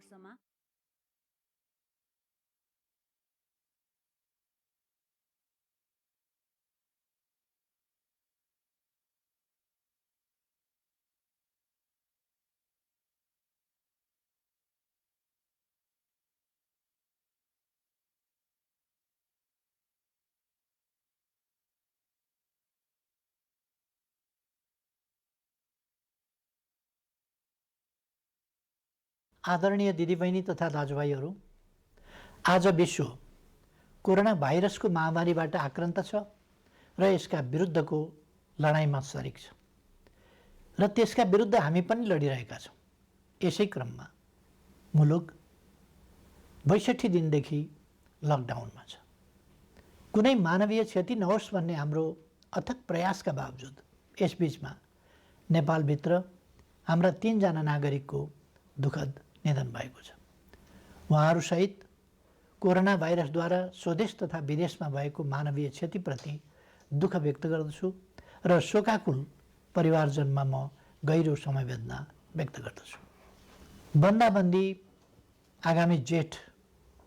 वर्षमा आदरणीय दिदीबहिनी तथा दाजुभाइहरू, आज विश्व कोरोना भाइरसको महामारीबाट आक्रान्त छ र यसका विरुद्धको लडाइँमा सरिक छ र त्यसका विरुद्ध हामी पनि लडिरहेका छौँ। यसै क्रममा मुलुक 62 दिनदेखि लकडाउनमा छ। कुनै मानवीय क्षति नहोस् भन्ने हाम्रो अथक प्रयासका बावजुद यसबीचमा नेपालभित्र हाम्रा 3 जना नागरिकको दुःखद निधन भएको छ। उहाँहरूसहित कोरोना भाइरसद्वारा स्वदेश तथा विदेशमा भएको मानवीय क्षतिप्रति दुःख व्यक्त गर्दछु र शोकाकुल परिवारजनमा म गहिरो समवेदना व्यक्त गर्दछु। बन्दाबन्दी आगामी जेठ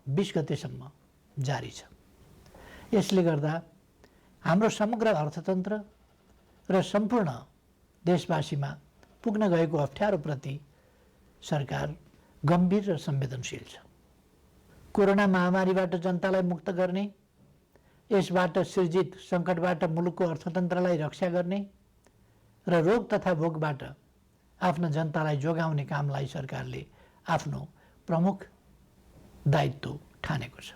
20 गतेसम्म जारी छ। यसले गर्दा हाम्रो समग्र अर्थतन्त्र र सम्पूर्ण देशवासीमा पुग्न गएको अप्ठ्यारोप्रति सरकार गम्भीर र संवेदनशील छ। कोरोना महामारीबाट जनतालाई मुक्त गर्ने, यसबाट सृजित सङ्कटबाट मुलुकको अर्थतन्त्रलाई रक्षा गर्ने र रोग तथा भोगबाट आफ्ना जनतालाई जोगाउने कामलाई सरकारले आफ्नो प्रमुख दायित्व ठानेको छ।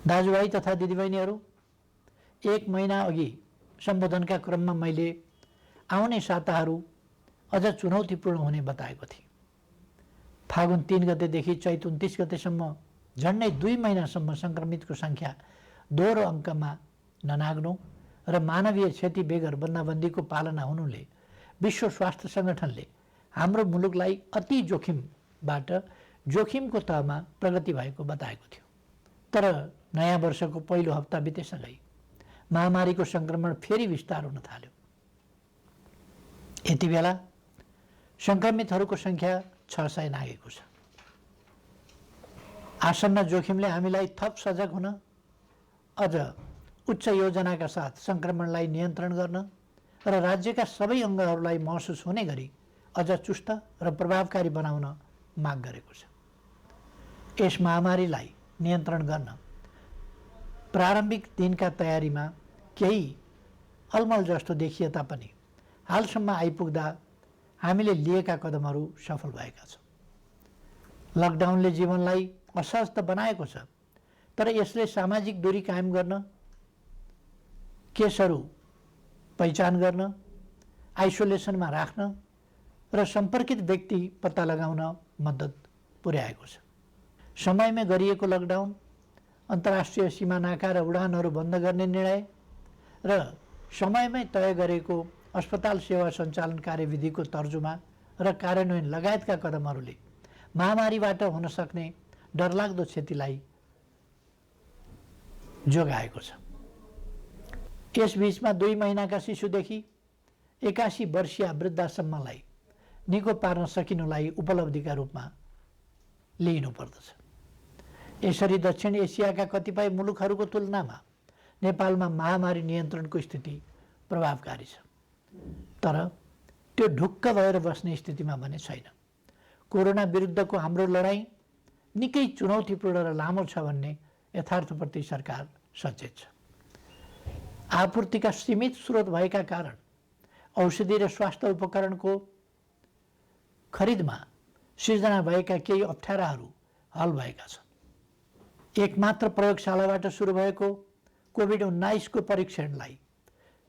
दाजुभाइ तथा दिदीबहिनीहरू, 1 महिना अघि सम्बोधनका क्रममा मैले आउने साताहरू अझ चुनौतीपूर्ण हुने बताएको थिएँ। फागुन 3 गतेदेखि चैत 29 गतेसम्म झन्डै 2 महिनासम्म सङ्क्रमितको सङ्ख्या दोहोरो अङ्कमा ननाग्नु र मानवीय क्षति बेगर बन्दाबन्दीको पालना हुनुले विश्व स्वास्थ्य सङ्गठनले हाम्रो मुलुकलाई अति जोखिमबाट जोखिमको तहमा प्रगति भएको बताएको थियो। तर नयाँ वर्षको पहिलो हप्ता बितेसँगै महामारीको सङ्क्रमण फेरि विस्तार हुन थाल्यो। यति बेला सङ्क्रमितहरूको सङ्ख्या 600 नागेको छ। आसन्न जोखिमले हामीलाई थप सजग हुन, अझ उच्च योजनाका साथ सङ्क्रमणलाई नियन्त्रण गर्न र राज्यका सबै अङ्गहरूलाई महसुस हुने गरी अझ चुस्त र प्रभावकारी बनाउन माग गरेको छ। यस महामारीलाई नियन्त्रण गर्न प्रारम्भिक दिनका तयारीमा केही अलमल जस्तो देखिए तापनि हालसम्म आइपुग्दा हामीले लिएका कदमहरू सफल भएका छौँ। लकडाउनले जीवनलाई असहज त बनाएको छ, तर यसले सामाजिक दूरी कायम गर्न, केसहरू पहिचान गर्न, आइसोलेसनमा राख्न र सम्पर्कित व्यक्ति पत्ता लगाउन मद्दत पुर्याएको छ। समयमै गरिएको लकडाउन, अन्तर्राष्ट्रिय सीमा नाका र उडानहरू बन्द गर्ने निर्णय र समयमै तय गरेको अस्पताल सेवा सञ्चालन कार्यविधिको तर्जुमा र कार्यान्वयन लगायतका कदमहरूले महामारीबाट हुन सक्ने डरलाग्दो क्षतिलाई जोगाएको छ। यसबीचमा 2 महिनाका शिशुदेखि 81 वर्षीय वृद्धासम्मलाई निको पार्न सकिनुलाई उपलब्धिका रूपमा लिइनुपर्दछ। यसरी दक्षिण एसियाका कतिपय मुलुकहरूको तुलनामा नेपालमा महामारी नियन्त्रणको स्थिति प्रभावकारी छ, तर त्यो ढुक्क भएर बस्ने स्थितिमा भने छैन। कोरोना विरुद्धको हाम्रो लडाईँ निकै चुनौतीपूर्ण र लामो छ भन्ने यथार्थप्रति सरकार सचेत छ। आपूर्तिका सीमित स्रोत भएका कारण औषधि र स्वास्थ्य उपकरणको खरिदमा सिर्जना भएका केही अप्ठ्याराहरू हल भएका छन्। एकमात्र प्रयोगशालाबाट सुरु भएको कोभिड-19 को परीक्षणलाई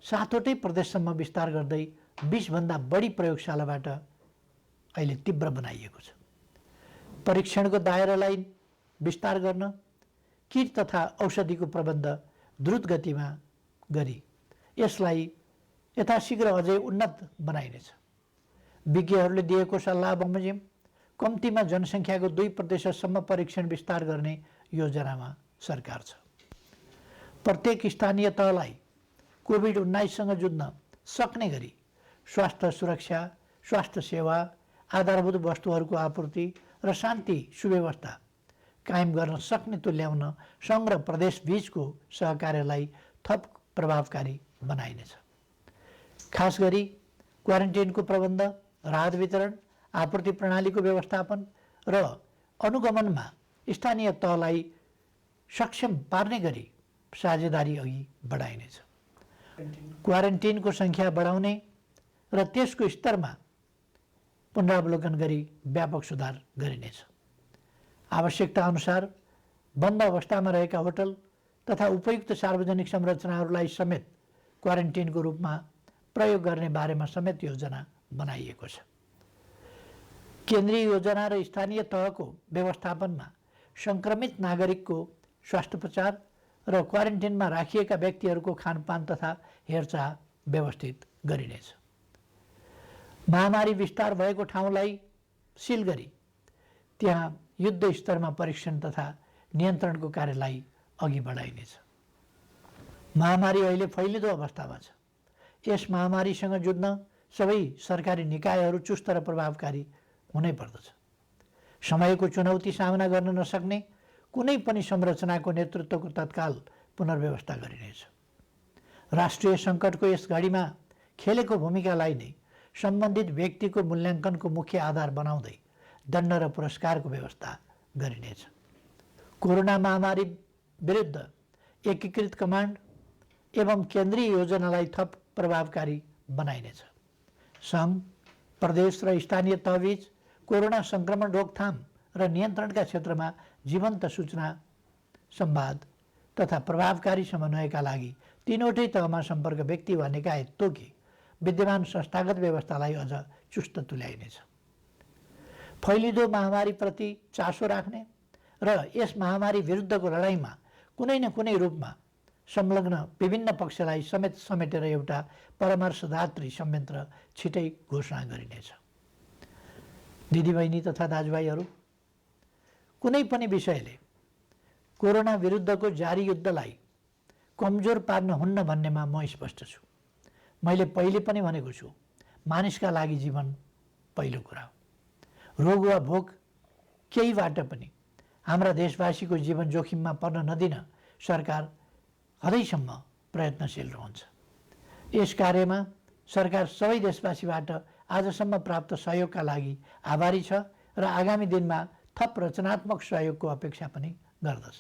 7वटै प्रदेशसम्म विस्तार गर्दै 20 भन्दा बढी प्रयोगशालाबाट अहिले तीव्र बनाइएको छ। परीक्षणको दायरालाई विस्तार गर्न, किट तथा औषधिको प्रबन्ध द्रुत गतिमा गरी यसलाई यथाशीघ्र अझै उन्नत बनाइनेछ। विज्ञहरूले दिएको सल्लाह बमोजिम कम्तीमा जनसङ्ख्याको 2% परीक्षण विस्तार गर्ने योजनामा सरकार छ। प्रत्येक स्थानीय तहलाई कोभिड-19सँग जुझ्न सक्ने गरी स्वास्थ्य सुरक्षा, स्वास्थ्य सेवा, आधारभूत वस्तुहरूको आपूर्ति र शान्ति सुव्यवस्था कायम गर्न सक्ने तुल्याउन सङ्घ र प्रदेश बीचको सहकार्यलाई थप प्रभावकारी बनाइनेछ। खास गरी क्वारेन्टाइनको प्रबन्ध, राहत वितरण, आपूर्ति प्रणालीको व्यवस्थापन र अनुगमनमा स्थानीय तहलाई सक्षम पार्ने गरी साझेदारी अघि बढाइनेछ। क्वारेन्टाइनको सङ्ख्या बढाउने र त्यसको स्तरमा पुनरावलोकन गरी व्यापक सुधार गरिनेछ। आवश्यकता अनुसार बन्द अवस्थामा रहेका होटल तथा उपयुक्त सार्वजनिक संरचनाहरूलाई समेत क्वारेन्टाइनको रूपमा प्रयोग गर्ने बारेमा समेत योजना बनाइएको छ। केन्द्रीय योजना र स्थानीय तहको व्यवस्थापनमा सङ्क्रमित नागरिकको स्वास्थ्योपचार र क्वारेन्टाइनमा राखिएका व्यक्तिहरूको खानपान तथा हेरचाह व्यवस्थित गरिनेछ। महामारी विस्तार भएको ठाउँलाई सिल गरी त्यहाँ युद्ध स्तरमा परीक्षण तथा नियन्त्रणको कार्यलाई अघि बढाइनेछ। महामारी अहिले फैलिँदो अवस्थामा छ। यस महामारीसँग जुझ्न सबै सरकारी निकायहरू चुस्त र प्रभावकारी हुनै पर्दछ। समयको चुनौती सामना गर्न नसक्ने कुनै पनि संरचनाको नेतृत्वको तत्काल पुनर्व्यवस्था गरिनेछ। राष्ट्रिय सङ्कटको यस घडीमा खेलेको भूमिकालाई नै सम्बन्धित व्यक्तिको मूल्याङ्कनको मुख्य आधार बनाउँदै दण्ड र पुरस्कारको व्यवस्था गरिनेछ। कोरोना महामारी विरुद्ध एकीकृत कमान्ड एवं केन्द्रीय योजनालाई थप प्रभावकारी बनाइनेछ। सङ्घ, प्रदेश र स्थानीय तहबीच कोरोना सङ्क्रमण रोकथाम र नियन्त्रणका क्षेत्रमा जीवन्त सूचना, संवाद तथा प्रभावकारी समन्वयका लागि तीनवटै तहमा सम्पर्क व्यक्ति वा निकाय तोकी विद्यमान संस्थागत व्यवस्थालाई अझ चुस्त तुल्याइनेछ। फैलिँदो महामारीप्रति चासो राख्ने र यस महामारी विरुद्धको लडाइँमा कुनै न कुनै रूपमा संलग्न विभिन्न पक्षलाई समेटेर एउटा परामर्शदात्री संयन्त्र छिटै घोषणा गरिनेछ। दिदीबहिनी तथा दाजुभाइहरू, कुनै पनि विषयले कोरोना विरुद्धको जारी युद्धलाई कमजोर पार्न हुन्न भन्नेमा म स्पष्ट छु। मैले पहिले पनि भनेको छु, मानिसका लागि जीवन पहिलो कुरा हो। रोग वा भोक केहीबाट पनि हाम्रा देशवासीको जीवन जोखिममा पर्न नदिन सरकार हदैसम्म प्रयत्नशील रहन्छ। यस कार्यमा सरकार सबै देशवासीबाट आजसम्म प्राप्त सहयोगका लागि आभारी छ र आगामी दिनमा थप रचनात्मक सहयोगको अपेक्षा पनि गर्दछ।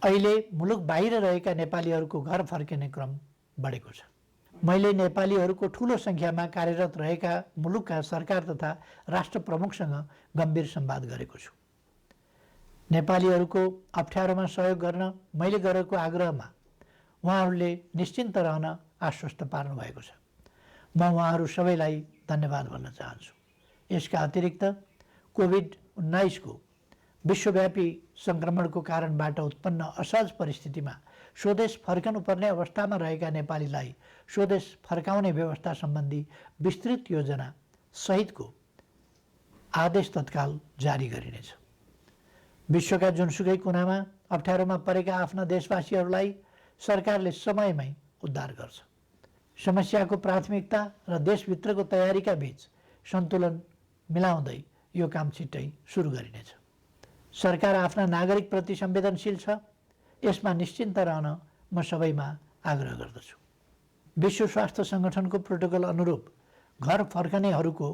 अहिले मुलुक बाहिर रहेका नेपालीहरूको घर फर्किने क्रम बढेको छ। मैले नेपालीहरूको ठुलो सङ्ख्यामा कार्यरत रहेका मुलुकका सरकार तथा राष्ट्र प्रमुखसँग गम्भीर संवाद गरेको छु। नेपालीहरूको अप्ठ्यारोमा सहयोग गर्न मैले गरेको आग्रहमा उहाँहरूले निश्चिन्त रहन आश्वस्त पार्नु भएको छ। म उहाँहरू सबैलाई धन्यवाद भन्न चाहन्छु। यसका अतिरिक्त कोभिड-19 को विश्वव्यापी सङ्क्रमणको कारणबाट उत्पन्न असहज परिस्थितिमा स्वदेश फर्कनुपर्ने अवस्थामा रहेका नेपालीलाई स्वदेश फर्काउने व्यवस्था सम्बन्धी विस्तृत योजना सहितको आदेश तत्काल जारी गरिनेछ। विश्वका जुनसुकै कुनामा अप्ठ्यारोमा परेका आफ्ना देशवासीहरूलाई सरकारले समयमै उद्धार गर्छ। समस्याको प्राथमिकता र देशभित्रको तयारीका बीच सन्तुलन मिलाउँदै यो काम छिट्टै सुरु गरिनेछ। सरकार आफ्ना नागरिकप्रति संवेदनशील छ, यसमा निश्चिन्त रहन म सबैमा आग्रह गर्दछु। विश्व स्वास्थ्य सङ्गठनको प्रोटोकल अनुरूप घर फर्कनेहरूको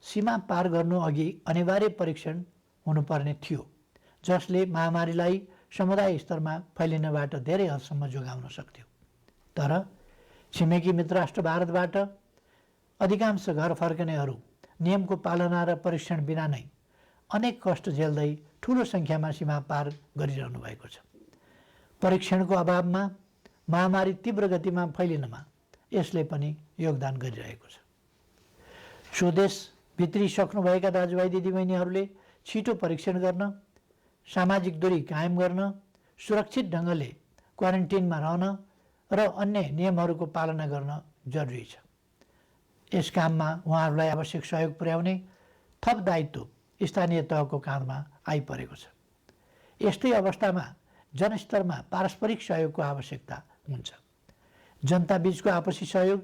सीमा पार गर्नु अघि अनिवार्य परीक्षण हुनुपर्ने थियो, जसले महामारीलाई समुदाय स्तरमा फैलिनबाट धेरै हदसम्म जोगाउन सक्थ्यो। तर छिमेकी मित्र राष्ट्र भारतबाट अधिकांश घर फर्कनेहरू नियमको पालना र परीक्षण बिना नै अनेक कष्ट झेल्दै ठुलो सङ्ख्यामा सीमा पार गरिरहनु भएको छ। परीक्षणको अभावमा महामारी तीव्र गतिमा फैलिनमा यसले पनि योगदान गरिरहेको छ। स्वदेश भित्रिसक्नुभएका दाजुभाइ दिदीबहिनीहरूले छिटो परीक्षण गर्न, सामाजिक दूरी कायम गर्न, सुरक्षित ढङ्गले क्वारेन्टाइनमा रहन र अन्य नियमहरूको पालना गर्न जरुरी छ। यस काममा उहाँहरूलाई आवश्यक सहयोग पुर्याउने थप दायित्व स्थानीय तहको काँधमा आइपरेको छ। यस्तै अवस्थामा जनस्तरमा पारस्परिक सहयोगको आवश्यकता हुन्छ। जनताबीचको आपसी सहयोग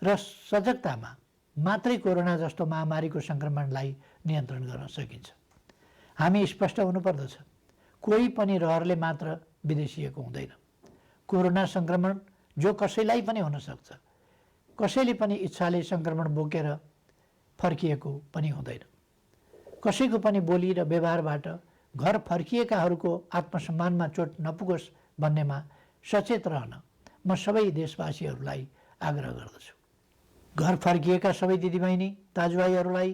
र सजगतामा मात्रै कोरोना जस्तो महामारीको सङ्क्रमणलाई नियन्त्रण गर्न सकिन्छ। हामी स्पष्ट हुनुपर्दछ। कोही पनि रहरले मात्र विदेशिएको हुँदैन। कोरोना सङ्क्रमण जो कसैलाई पनि हुन सक्छ। कसैले पनि इच्छाले सङ्क्रमण बोकेर फर्किएको पनि हुँदैन। कसैको पनि बोली र व्यवहारबाट घर फर्किएकाहरूको आत्मसम्मानमा चोट नपुगोस् भन्नेमा सचेत रहन म सबै देशवासीहरूलाई आग्रह गर्दछु। घर फर्किएका सबै दिदीबहिनी दाजुभाइहरूलाई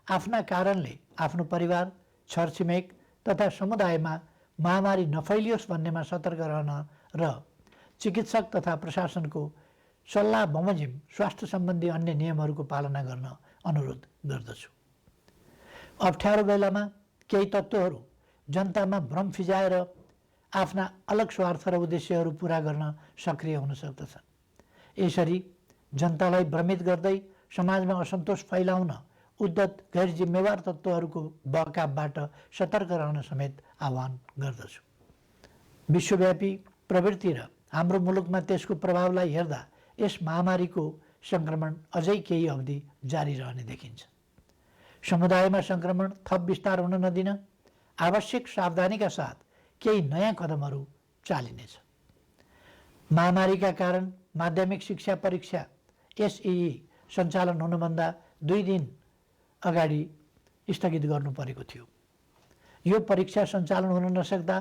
आफ्ना कारणले आफ्नो परिवार, छरछिमेक तथा समुदायमा महामारी नफैलियोस् भन्नेमा सतर्क रहन र चिकित्सक तथा प्रशासनको सल्लाह बमोजिम स्वास्थ्य सम्बन्धी अन्य नियमहरूको पालना गर्न अनुरोध गर्दछु। अप्ठ्यारो बेलामा केही तत्त्वहरू जनतामा भ्रम फिजाएर आफ्ना अलग स्वार्थ र उद्देश्यहरू पुरा गर्न सक्रिय हुन सक्दछन्। यसरी जनतालाई भ्रमित गर्दै समाजमा असन्तोष फैलाउन उद्धत गैर जिम्मेवार तत्त्वहरूको बहकावबाट सतर्क रहन समेत आह्वान गर्दछु। विश्वव्यापी प्रवृत्ति र हाम्रो मुलुकमा त्यसको प्रभावलाई हेर्दा यस महामारीको सङ्क्रमण अझै केही अवधि जारी रहने देखिन्छ। समुदायमा सङ्क्रमण थप विस्तार हुन नदिन आवश्यक सावधानीका साथ केही नयाँ कदमहरू चालिनेछ। महामारीका कारण माध्यमिक शिक्षा परीक्षा एसईई सञ्चालन हुनुभन्दा 2 दिन अगाडि स्थगित गर्नु परेको थियो। यो परीक्षा सञ्चालन हुन नसक्दा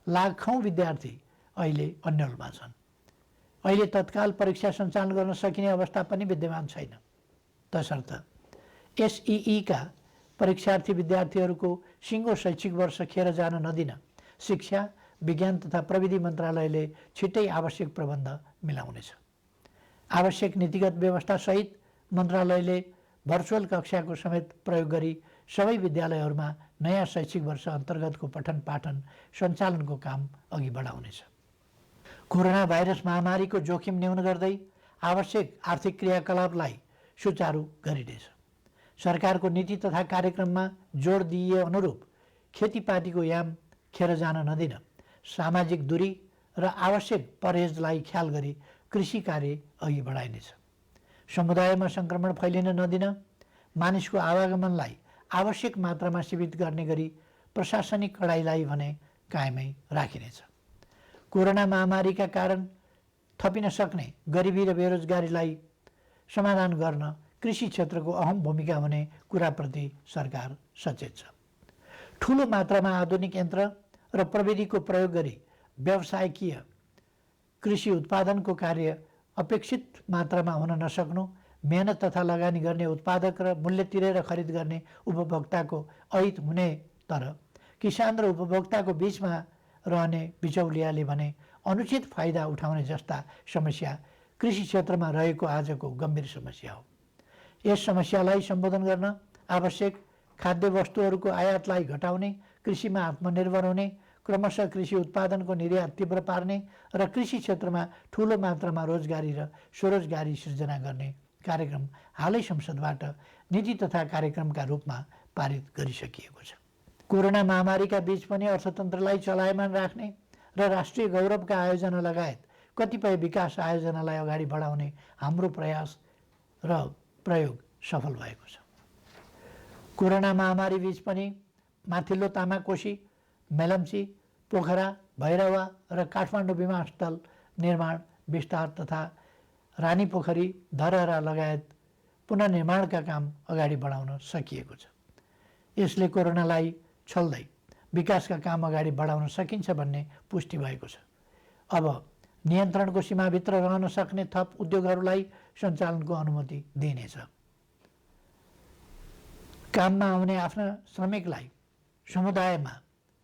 लाखौँ विद्यार्थी अहिले अन्यलमा छन्। अहिले तत्काल परीक्षा सञ्चालन गर्न सकिने अवस्था पनि विद्यमान छैन। तसर्थ एसईईका परीक्षार्थी विद्यार्थीहरूको सिङ्गो शैक्षिक वर्ष खेर जान नदिन शिक्षा, विज्ञान तथा प्रविधि मन्त्रालयले छिट्टै आवश्यक प्रबन्ध मिलाउनेछ। आवश्यक नीतिगत व्यवस्थासहित मन्त्रालयले भर्चुअल कक्षाको समेत प्रयोग गरी सबै विद्यालयहरूमा नयाँ शैक्षिक वर्ष अन्तर्गतको पठन पाठन सञ्चालनको काम अघि बढाउनेछ। कोरोना भाइरस महामारीको जोखिम न्यून गर्दै आवश्यक आर्थिक क्रियाकलापलाई सुचारू गरिनेछ। सरकारको नीति तथा कार्यक्रममा जोड दिइए अनुरूप खेतीपातीको याम खेर जान नदिन सामाजिक दूरी र आवश्यक परहेजलाई ख्याल गरी कृषि कार्य अघि बढाइनेछ। समुदायमा सङ्क्रमण फैलिन नदिन मानिसको आवागमनलाई आवश्यक मात्रामा सीमित गर्ने गरी प्रशासनिक कडाइलाई भने कायमै राखिनेछ। कोरोना महामारीका कारण थपिन सक्ने गरिबी र बेरोजगारीलाई समाधान गर्न कृषि क्षेत्रको अहम भूमिका हुने कुराप्रति सरकार सचेत छ। ठुलो मात्रामा आधुनिक यन्त्र र प्रविधिको प्रयोग गरी व्यावसायिकीय कृषि उत्पादनको कार्य अपेक्षित मात्रामा हुन नसक्नु, मेहनत तथा लगानी गर्ने उत्पादक र मूल्य तिरेर खरिद गर्ने उपभोक्ताको अहित हुने, तर किसान र उपभोक्ताको बीचमा रहने बिचौलियाले भने अनुचित फाइदा उठाउने जस्ता समस्या कृषि क्षेत्रमा रहेको आजको गम्भीर समस्या हो। यस समस्यालाई सम्बोधन गर्न आवश्यक खाद्य वस्तुहरूको आयातलाई घटाउने, कृषिमा आत्मनिर्भर हुने, क्रमशः कृषि उत्पादनको निर्यात तीव्र पार्ने र कृषि क्षेत्रमा ठुलो मात्रामा रोजगारी र स्वरोजगारी सृजना गर्ने कार्यक्रम हालै संसदबाट नीति तथा कार्यक्रमका रूपमा पारित गरिसकिएको छ। कोरोना महामारीका बीच पनि अर्थतन्त्रलाई चलायमान राख्ने र राष्ट्रिय गौरवका आयोजना लगायत कतिपय विकास आयोजनालाई अगाडि बढाउने हाम्रो प्रयास र प्रयोग सफल भएको छ। कोरोना महामारी बीच पनि माथिल्लो तामाकोशी, मेलम्ची, पोखरा, भैरवा र काठमाडौँ विमानस्थल निर्माण विस्तार तथा रानी पोखरी, धरहरा लगायत पुनर्निर्माणका काम अगाडि बढाउन सकिएको छ। यसले कोरोनालाई छल्दै विकासका काम अगाडि बढाउन सकिन्छ भन्ने पुष्टि भएको छ। अब नियन्त्रणको सीमाभित्र रहन सक्ने थप उद्योगहरूलाई सञ्चालनको अनुमति दिइनेछ। काममा आउने आफ्ना श्रमिकलाई समुदायमा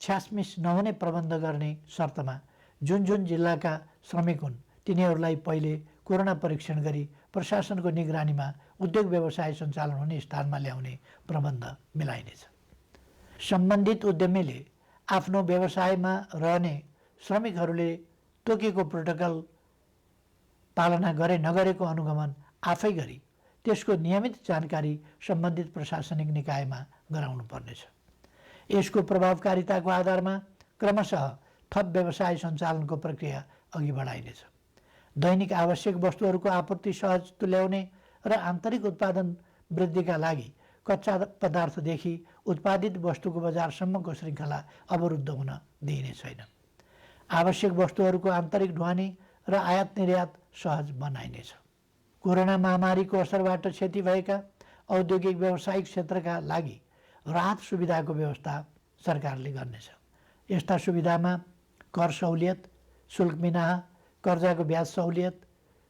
छ्यासमिस नहुने प्रबन्ध गर्ने शर्तमा जुन जुन जिल्लाका श्रमिक हुन् तिनीहरूलाई पहिले कोरोना परीक्षण गरी प्रशासनको निगरानीमा उद्योग व्यवसाय सञ्चालन हुने स्थानमा ल्याउने प्रबन्ध मिलाइनेछ। सम्बन्धित उद्यमीले आफ्नो व्यवसायमा रहने श्रमिकहरूले तोकेको प्रोटोकल पालना गरे नगरेको अनुगमन आफै गरी त्यसको नियमित जानकारी सम्बन्धित प्रशासनिक निकायमा गराउनु पर्नेछ। यसको प्रभावकारिताको आधारमा क्रमशः थप व्यवसाय सञ्चालनको प्रक्रिया अघि बढाइनेछ। दैनिक आवश्यक वस्तुहरूको आपूर्ति सहज तुल्याउने र आन्तरिक उत्पादन वृद्धिका लागि कच्चा पदार्थदेखि उत्पादित वस्तुको बजारसम्मको श्रृङ्खला अवरुद्ध हुन दिइने छैन। आवश्यक वस्तुहरूको आन्तरिक ढुवानी र आयात निर्यात सहज बनाइनेछ। कोरोना महामारीको असरबाट क्षति भएका औद्योगिक व्यावसायिक क्षेत्रका लागि राहत सुविधाको व्यवस्था सरकारले गर्नेछ। यस्ता सुविधामा कर सहुलियत, शुल्क मिनाहा, कर्जाको ब्याज सहुलियत,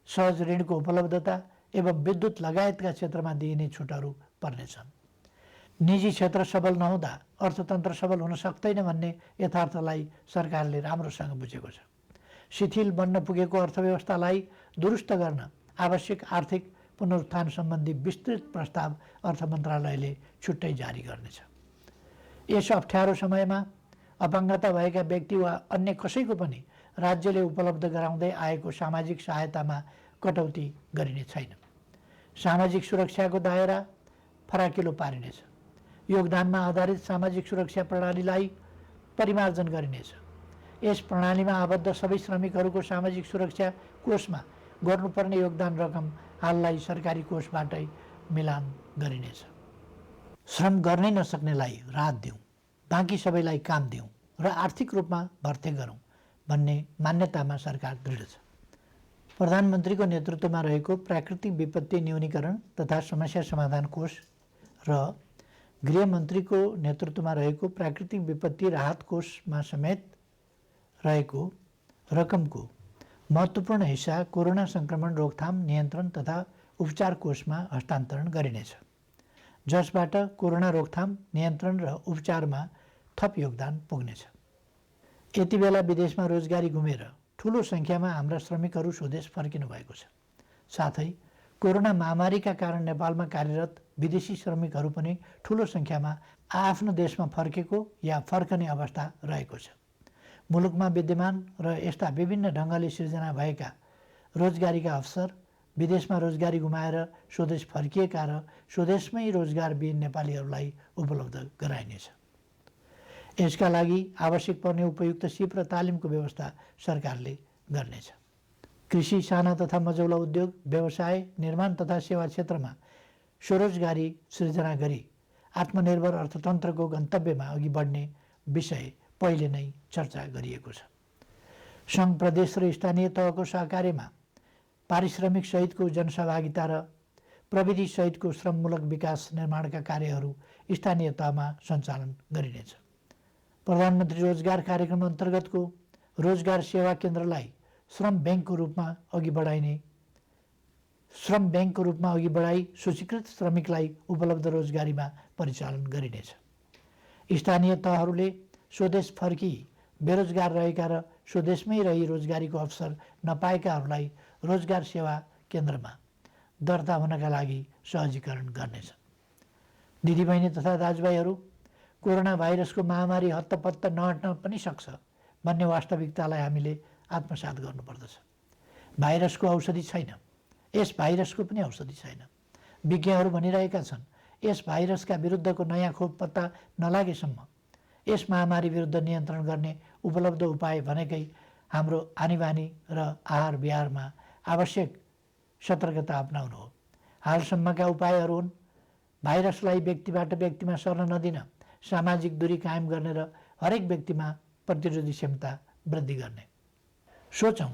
सहज ऋणको उपलब्धता एवं विद्युत लगायतका क्षेत्रमा दिइने छुटहरू पर्नेछन्। निजी क्षेत्र सबल नहुँदा अर्थतन्त्र सबल हुन सक्दैन भन्ने यथार्थलाई सरकारले राम्रोसँग बुझेको छ। शिथिल बन्न पुगेको अर्थव्यवस्थालाई दुरुस्त गर्न आवश्यक आर्थिक पुनरुत्थान सम्बन्धी विस्तृत प्रस्ताव अर्थ मन्त्रालयले छुट्टै जारी गर्नेछ। यस अप्ठ्यारो समयमा अपाङ्गता भएका व्यक्ति वा अन्य कसैको पनि राज्यले उपलब्ध गराउँदै आएको सामाजिक सहायतामा कटौती गरिने छैन। सामाजिक सुरक्षाको दायरा फराकिलो पारिनेछ। योगदानमा आधारित सामाजिक सुरक्षा प्रणालीलाई परिमार्जन गरिनेछ। यस प्रणालीमा आबद्ध सबै श्रमिकहरूको सामाजिक सुरक्षा कोषमा गर्नुपर्ने योगदान रकम हाललाई सरकारी कोषबाटै मिलान गरिनेछ। श्रम गर्नै नसक्नेलाई राहत दिउँ, बाँकी सबैलाई काम दिउँ र आर्थिक रूपमा भर्ते गरौँ भन्ने मान्यतामा सरकार दृढ छ। प्रधानमन्त्रीको नेतृत्वमा रहेको प्राकृतिक विपत्ति न्यूनीकरण तथा समस्या समाधान कोष र गृहमन्त्रीको नेतृत्वमा रहेको प्राकृतिक विपत्ति राहत कोषमा समेत रहेको रकमको महत्त्वपूर्ण हिस्सा कोरोना सङ्क्रमण रोकथाम, नियन्त्रण तथा उपचार कोषमा हस्तान्तरण गरिनेछ, जसबाट कोरोना रोकथाम, नियन्त्रण र उपचारमा थप योगदान पुग्नेछ। यति बेला विदेशमा रोजगारी गुमेर ठुलो सङ्ख्यामा हाम्रा श्रमिकहरू स्वदेश फर्किनु भएको छ। साथै कोरोना महामारीका कारण नेपालमा कार्यरत विदेशी श्रमिकहरू पनि ठुलो सङ्ख्यामा आफ्नो देशमा फर्केको या फर्कने अवस्था रहेको छ। मुलुकमा विद्यमान र यस्ता विभिन्न ढङ्गले सिर्जना भएका रोजगारीका अवसर, विदेशमा रोजगारी गुमाएर स्वदेश फर्किएका र स्वदेशमै रोजगारविहीन नेपालीहरूलाई उपलब्ध गराइनेछ। यसका लागि आवश्यक पर्ने उपयुक्त सिप र तालिमको व्यवस्था सरकारले गर्नेछ। कृषि, साना तथा मझौला उद्योग, व्यवसाय, निर्माण तथा सेवा क्षेत्रमा स्वरोजगारी सृजना गरी आत्मनिर्भर अर्थतन्त्रको गन्तव्यमा अघि बढ्ने विषय पहिले नै चर्चा गरिएको छ। सङ्घ, प्रदेश र स्थानीय तहको सहकार्यमा पारिश्रमिक सहितको जनसहभागिता र प्रविधि सहितको श्रममूलक विकास निर्माणका कार्यहरू स्थानीय तहमा सञ्चालन गरिनेछ। प्रधानमन्त्री रोजगार कार्यक्रम अन्तर्गतको रोजगार सेवा केन्द्रलाई श्रम ब्याङ्कको रूपमा अघि बढाई सूचीकृत श्रमिकलाई उपलब्ध रोजगारीमा परिचालन गरिनेछ। स्थानीय तहहरूले स्वदेश फर्की बेरोजगार रहेका र स्वदेशमै रही रोजगारीको अवसर नपाएकाहरूलाई रोजगार सेवा केन्द्रमा दर्ता हुनका लागि सहजीकरण गर्नेछ। दिदीबहिनी तथा दाजुभाइहरू, कोरोना भाइरसको महामारी हत्तपत्त नहट्न पनि सक्छ भन्ने वास्तविकतालाई हामीले आत्मसात गर्नुपर्दछ। भाइरसको औषधि छैन, यस भाइरसको पनि औषधि छैन। विज्ञहरू भनिरहेका छन्, यस भाइरसका विरुद्धको नयाँ खोप पत्ता नलागेसम्म यस महामारी विरुद्ध नियन्त्रण गर्ने उपलब्ध उपाय भनेकै हाम्रो आनीबानी र आहार विहारमा आवश्यक सतर्कता अपनाउनु हो। हालसम्मका उपायहरू हुन् भाइरसलाई व्यक्तिबाट व्यक्तिमा सर्न नदिन, सामाजिक दूरी कायम गर्ने र हरेक व्यक्तिमा प्रतिरोधी क्षमता वृद्धि गर्ने। सोचौँ,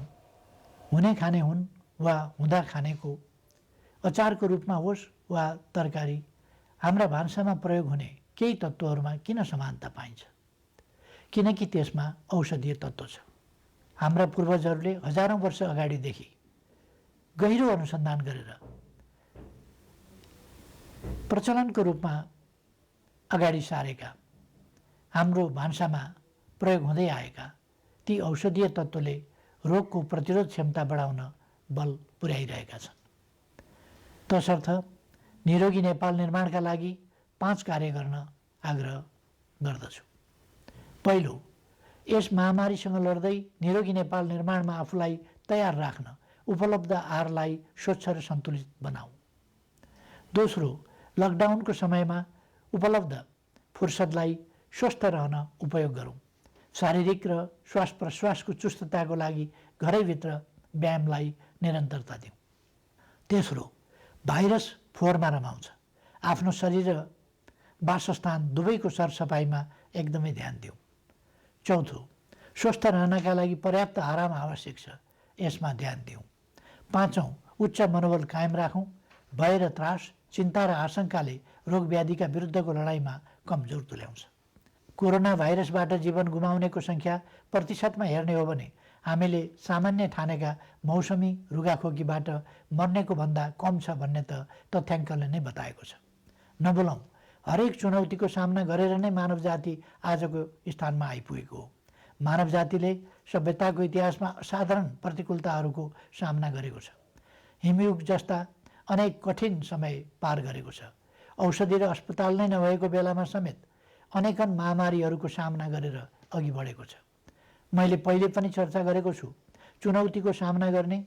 हुने खाने हुन् वा हुँदा खानेको अचारको रूपमा होस् वा तरकारी, हाम्रा भान्सामा प्रयोग हुने केही तत्त्वहरूमा किन समानता पाइन्छ? किनकि त्यसमा औषधीय तत्त्व छ। हाम्रा पूर्वजहरूले हजारौँ वर्ष अगाडिदेखि गहिरो अनुसन्धान गरेर प्रचलनको रूपमा अगाडि सारेका, हाम्रो भान्सामा प्रयोग हुँदै आएका ती औषधीय तत्त्वले रोगको प्रतिरोध क्षमता बढाउन बल पुर्याइरहेका छन्। तसर्थ निरोगी नेपाल निर्माणका लागि 5 कार्य गर्न आग्रह गर्दछु। पहिलो, यस महामारीसँग लड्दै निरोगी नेपाल निर्माणमा आफूलाई तयार राख्न उपलब्ध आहारलाई स्वच्छ र सन्तुलित बनाऊ। दोस्रो, लकडाउनको समयमा उपलब्ध फुर्सदलाई स्वस्थ रहन उपयोग गरौँ। शारीरिक र श्वास प्रश्वासको चुस्तताको लागि घरैभित्र व्यायामलाई निरन्तरता दिउँ। तेस्रो, भाइरस फोहोरमा रमाउँछ। आफ्नो शरीर र वासस्थान दुवैको सरसफाइमा एकदमै ध्यान दिउँ। चौथो, स्वस्थ रहनका लागि पर्याप्त आराम आवश्यक छ, यसमा ध्यान दिउँ। पाँचौँ, उच्च मनोबल कायम राखौँ। भय र त्रास, चिन्ता र आशंकाले रोगव्याधिका विरुद्धको लडाइँमा कमजोर तुल्याउँछ। कोरोना भाइरसबाट जीवन गुमाउनेको सङ्ख्या प्रतिशतमा हेर्ने हो भने हामीले सामान्य ठानेका मौसमी रुगाखोकीबाट मर्नेको भन्दा कम छ भन्ने त तथ्याङ्कले नै बताएको छ। नबोलौँ, हरेक चुनौतीको सामना गरेर नै मानव जाति आजको स्थानमा आइपुगेको हो। मानव जातिले सभ्यताको इतिहासमा असाधारण प्रतिकूलताहरूको सामना गरेको छ। हिमयुग जस्ता अनेक कठिन समय पार गरेको छ। औषधि र अस्पताल नै नभएको बेलामा समेत अनेकन महामारीहरूको सामना गरेर अघि बढेको छ। मैले पहिले पनि चर्चा गरेको छु, चुनौतीको सामना गर्ने,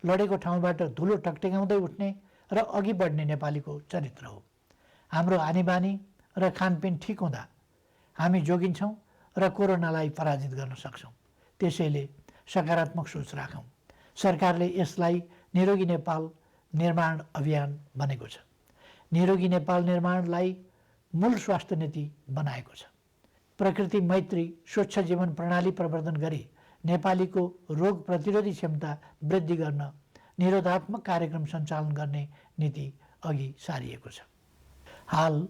लडेको ठाउँबाट धुलो टकटकाउँदै उठ्ने र अघि बढ्ने नेपालीको चरित्र हो। हाम्रो आनीबानी र खानपिन ठिक हुँदा हामी जोगिन्छौँ र कोरोनालाई पराजित गर्न सक्छौँ। त्यसैले सकारात्मक सोच राखौँ। सरकारले यसलाई निरोगी नेपाल निर्माण अभियान भनेको छ। निरोगी नेपाल निर्माणलाई मूल स्वास्थ्य नीति बनाएको छ। प्रकृति मैत्री स्वच्छ जीवन प्रणाली प्रवर्धन गरी नेपालीको रोग प्रतिरोधी क्षमता वृद्धि गर्न निरोधात्मक कार्यक्रम सञ्चालन गर्ने नीति अघि सारिएको छ। हाल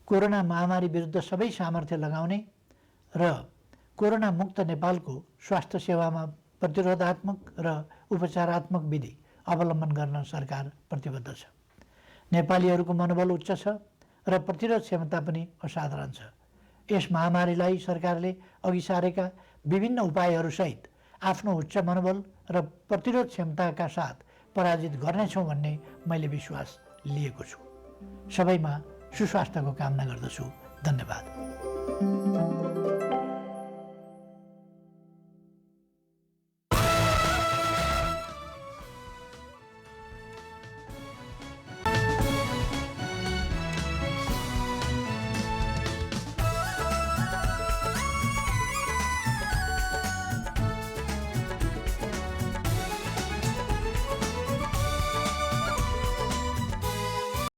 कोरोना महामारी विरुद्ध सबै सामर्थ्य लगाउने र कोरोना मुक्त नेपालको स्वास्थ्य सेवामा प्रतिरोधात्मक र उपचारात्मक विधि अवलम्बन गर्न सरकार प्रतिबद्ध छ। नेपालीहरूको मनोबल उच्च छ र प्रतिरोध क्षमता पनि असाधारण छ। यस महामारीलाई सरकारले अघि सारेका विभिन्न उपायहरूसहित आफ्नो उच्च मनोबल र प्रतिरोध क्षमताका साथ पराजित गर्नेछौँ भन्ने मैले विश्वास लिएको छु। सबैमा सुस्वास्थ्यको कामना गर्दछु। धन्यवाद।